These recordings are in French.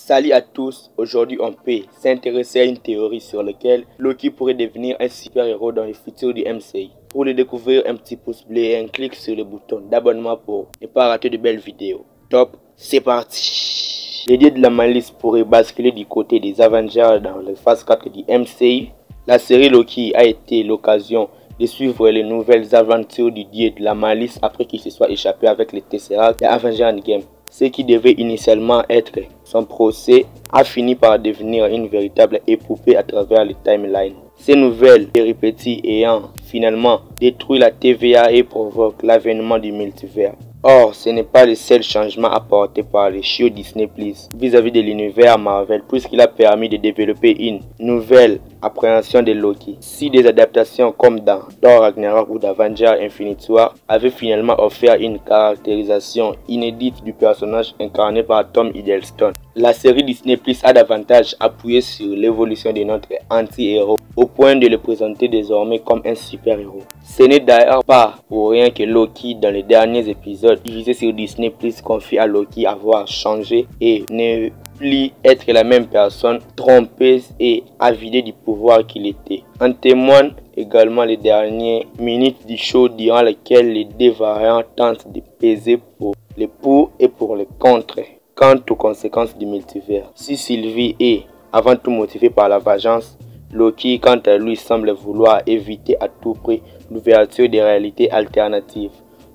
Salut à tous, aujourd'hui on peut s'intéresser à une théorie sur laquelle Loki pourrait devenir un super-héros dans le futur du MCU. Pour le découvrir, un petit pouce bleu et un clic sur le bouton d'abonnement pour ne pas rater de belles vidéos. Top, c'est parti. Les dieux de la malice pourraient basculer du côté des Avengers dans la phase 4 du MCU. La série Loki a été l'occasion de suivre les nouvelles aventures du dieu de la malice après qu'il se soit échappé avec les Tesseract et Avengers Endgame. Ce qui devait initialement être son procès a fini par devenir une véritable épopée à travers les timelines. Ces nouvelles péripéties ayant finalement détruit la TVA et provoquent l'avènement du multivers. Or, ce n'est pas le seul changement apporté par les chiots Disney+ vis-à-vis de l'univers Marvel, puisqu'il a permis de développer une nouvelle appréhension de Loki. Si des adaptations comme dans Thor Ragnarok ou d'Avengers Infinity War avaient finalement offert une caractérisation inédite du personnage incarné par Tom Hiddleston, la série Disney+ a davantage appuyé sur l'évolution de notre anti-héros au point de le présenter désormais comme un super-héros. Ce n'est d'ailleurs pas pour rien que Loki, dans les derniers épisodes diffusés sur Disney+, confie à Loki avoir changé et ne plus être la même personne, trompeuse et avidée du pouvoir qu'il était. En témoignent également les dernières minutes du show durant lesquelles les deux variants tentent de peser pour les pour et pour les contre quant aux conséquences du multivers. Si Sylvie est avant tout motivée par la vengeance, Loki, quant à lui, semble vouloir éviter à tout prix l'ouverture des réalités alternatives.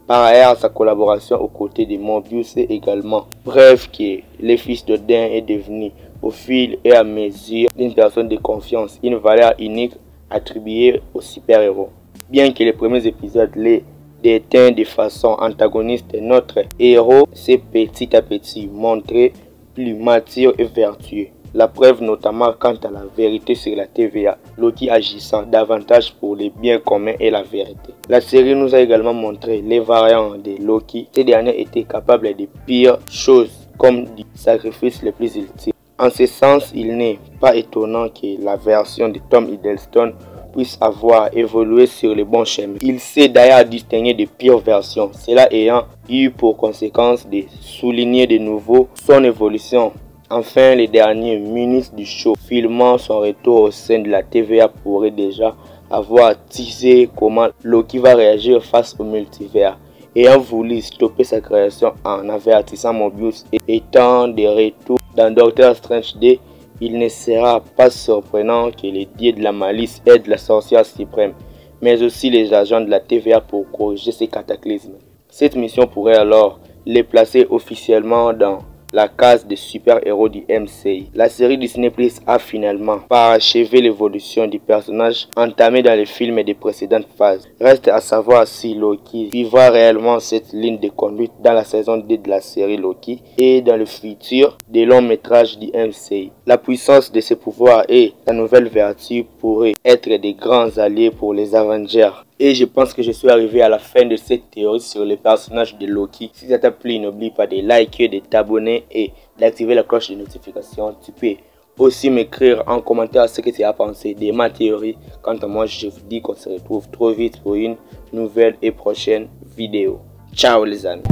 Par ailleurs, sa collaboration aux côtés de Mobius est également preuve que le fils d'Odin est devenu, au fil et à mesure d'une personne de confiance, une valeur unique attribuée aux super-héros. Bien que les premiers épisodes l'aient déteint de façon antagoniste, notre héros s'est petit à petit montré plus mature et vertueux. La preuve notamment quant à la vérité sur la TVA, Loki agissant davantage pour les biens communs et la vérité. La série nous a également montré les variants de Loki. Ces derniers étaient capables de pires choses, comme du sacrifice le plus ultime. En ce sens, il n'est pas étonnant que la version de Tom Hiddleston puisse avoir évolué sur le bon chemin. Il s'est d'ailleurs distingué de pires versions, cela ayant eu pour conséquence de souligner de nouveau son évolution. Enfin, les dernières minutes du show filmant son retour au sein de la TVA pourraient déjà avoir teasé comment Loki va réagir face au multivers, ayant voulu stopper sa création en avertissant Mobius et étant de retour dans Doctor Strange 2. Il ne sera pas surprenant que les dieux de la malice aident la sorcière suprême, mais aussi les agents de la TVA pour corriger ces cataclysmes. Cette mission pourrait alors les placer officiellement dans la case des super-héros du MCU. La série Disney+ a finalement parachevé l'évolution du personnage entamé dans les films des précédentes phases. Reste à savoir si Loki suivra réellement cette ligne de conduite dans la saison 2 de la série Loki et dans le futur des longs métrages du MCU. La puissance de ses pouvoirs et sa nouvelle vertu pourraient être des grands alliés pour les Avengers. Et je pense que je suis arrivé à la fin de cette théorie sur le personnage de Loki. Si ça t'a plu, n'oublie pas de liker, de t'abonner et d'activer la cloche de notification. Tu peux aussi m'écrire en commentaire ce que tu as pensé de ma théorie. Quant à moi, je vous dis qu'on se retrouve trop vite pour une nouvelle et prochaine vidéo. Ciao les amis.